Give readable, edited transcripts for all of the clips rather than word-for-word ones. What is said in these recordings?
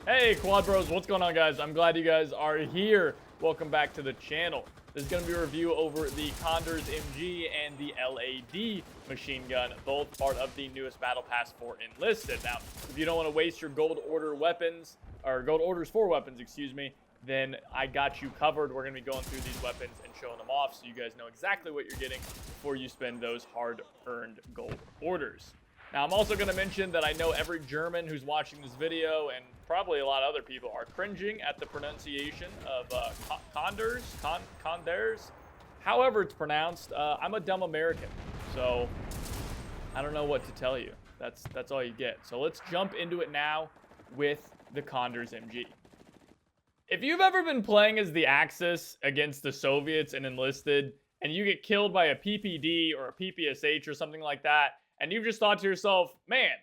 Hey Quad Bros, what's going on guys? I'm glad you guys are here. Welcome back to the channel. This is going to be a review over the Condors MG and the LAD machine gun, both part of the newest battle pass for Enlisted. Now, if you don't want to waste your gold order weapons, or gold orders for weapons, excuse me, then I got you covered. We're going to be going through these weapons and showing them off so you guys know exactly what you're getting before you spend those hard-earned gold orders. Now, I'm also going to mention that I know every German who's watching this video, and probably a lot of other people, are cringing at the pronunciation of Condors, however it's pronounced. I'm a dumb American, so I don't know what to tell you. That's all you get. So let's jump into it now with the Condors MG. If you've ever been playing as the Axis against the Soviets and Enlisted, and you get killed by a PPD or a PPSH or something like that, and you've just thought to yourself, man,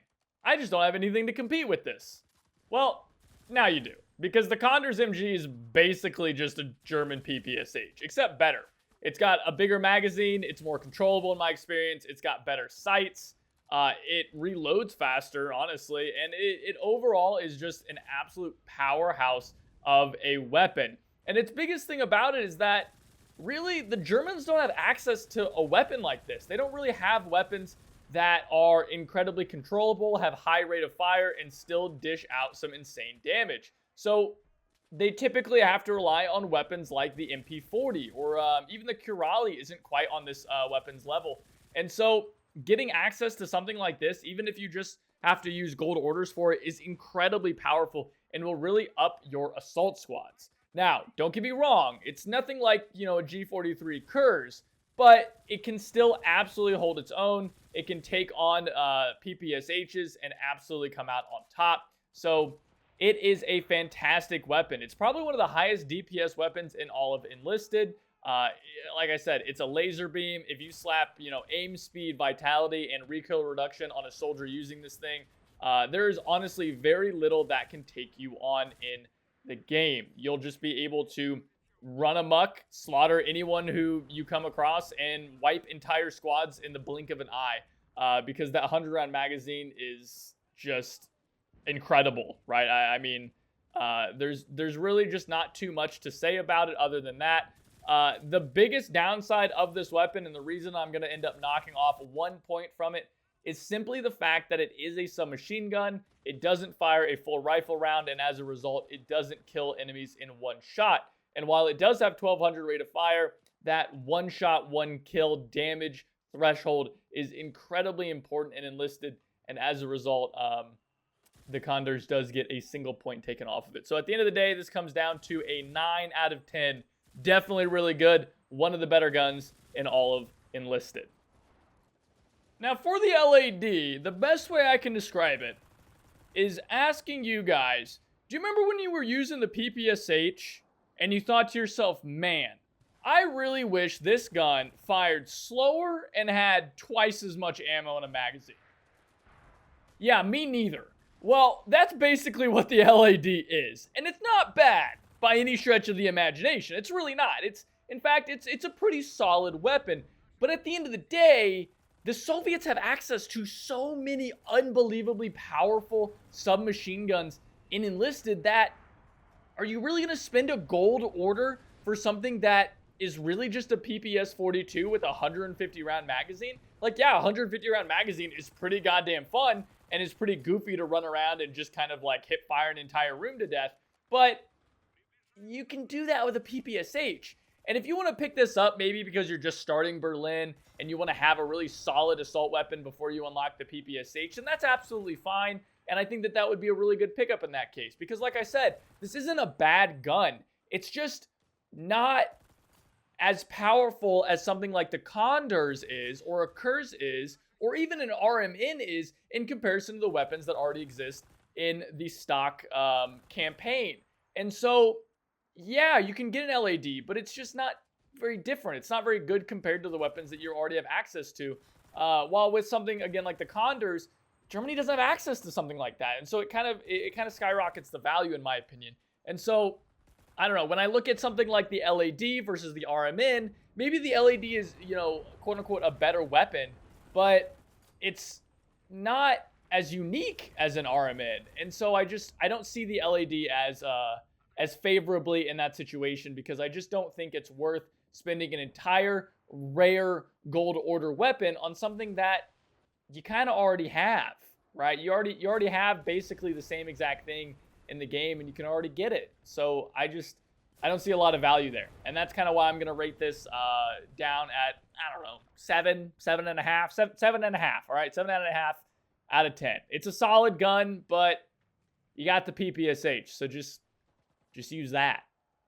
I just don't have anything to compete with this. Well, now you do. Because the Condors MG is basically just a German PPSH, except better. It's got a bigger magazine. It's more controllable in my experience. It's got better sights. It reloads faster, honestly. And it overall is just an absolute powerhouse of a weapon. And its biggest thing about it is that really the Germans don't have access to a weapon like this. They don't really have weapons that are incredibly controllable, have high rate of fire, and still dish out some insane damage. So they typically have to rely on weapons like the MP40, or even the Kurali isn't quite on this weapons level. And so getting access to something like this, even if you just have to use gold orders for it, is incredibly powerful and will really up your assault squads. Now, don't get me wrong, it's nothing like, a G43 Cönders, but it can still absolutely hold its own. It can take on PPSHs and absolutely come out on top. So it is a fantastic weapon. It's probably one of the highest DPS weapons in all of Enlisted. Like I said, it's a laser beam. If you slap, aim speed, vitality, and recoil reduction on a soldier using this thing, there's honestly very little that can take you on in the game. You'll just be able to run amok, slaughter anyone who you come across, and wipe entire squads in the blink of an eye, because that 100-round magazine is just incredible, right? I mean, there's really just not too much to say about it other than that. The biggest downside of this weapon, and the reason I'm going to end up knocking off 1 point from it, is simply the fact that it is a submachine gun. It doesn't fire a full rifle round, and as a result, it doesn't kill enemies in one shot. And while it does have 1200 rate of fire, that one shot, one kill damage threshold is incredibly important and Enlisted. And as a result, the Condors does get a single point taken off of it. So at the end of the day, this comes down to a 9 out of 10. Definitely really good. One of the better guns in all of Enlisted. Now for the LAD, the best way I can describe it is asking you guys, do you remember when you were using the PPSH and you thought to yourself, man, I really wish this gun fired slower and had twice as much ammo in a magazine? Yeah, me neither. Well, that's basically what the LAD is. And it's not bad by any stretch of the imagination. It's really not. In fact, it's a pretty solid weapon. But at the end of the day, the Soviets have access to so many unbelievably powerful submachine guns in Enlisted that, are you really going to spend a gold order for something that is really just a PPS 42 with a 150 round magazine? Like, yeah, 150 round magazine is pretty goddamn fun and is pretty goofy to run around and just kind of like hip fire an entire room to death. But you can do that with a PPSH. And if you want to pick this up, maybe because you're just starting Berlin and you want to have a really solid assault weapon before you unlock the PPSH, then that's absolutely fine. And I think that that would be a really good pickup in that case. Because like I said, this isn't a bad gun. It's just not as powerful as something like the Condors is, or a Cönders is, or even an RMN is in comparison to the weapons that already exist in the stock campaign. And so, yeah, you can get an LAD, but it's just not very different. It's not very good compared to the weapons that you already have access to. While with something, again, like the Condors, Germany doesn't have access to something like that. And so it kind of skyrockets the value, in my opinion. And so, I don't know, when I look at something like the LAD versus the RMN, maybe the LAD is, quote unquote, a better weapon, but it's not as unique as an RMN. And so I don't see the LAD as favorably in that situation, because I just don't think it's worth spending an entire rare gold order weapon on something that you kind of already have, right? You already have basically the same exact thing in the game, and you can already get it. So I don't see a lot of value there. And that's kind of why I'm going to rate this down at, I don't know, 7.5. All right, 7.5 out of 10. It's a solid gun, but you got the PPSH. So just use that,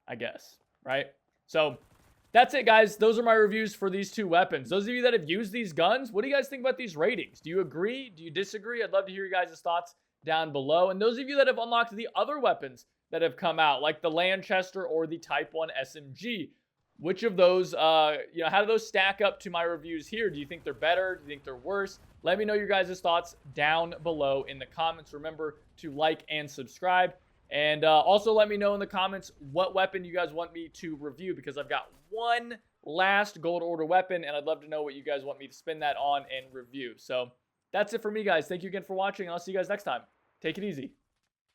I guess, right? So that's it, guys. Those are my reviews for these two weapons. Those of you that have used these guns, what do you guys think about these ratings? Do you agree? Do you disagree? I'd love to hear your guys' thoughts down below. And those of you that have unlocked the other weapons that have come out, like the Lanchester or the Type 1 SMG, which of those, how do those stack up to my reviews here? Do you think they're better? Do you think they're worse? Let me know your guys' thoughts down below in the comments. Remember to like and subscribe. And also let me know in the comments what weapon you guys want me to review, because I've got one last gold order weapon, and I'd love to know what you guys want me to spin that on and review. So that's it for me, guys. Thank you again for watching, and I'll see you guys next time. Take it easy.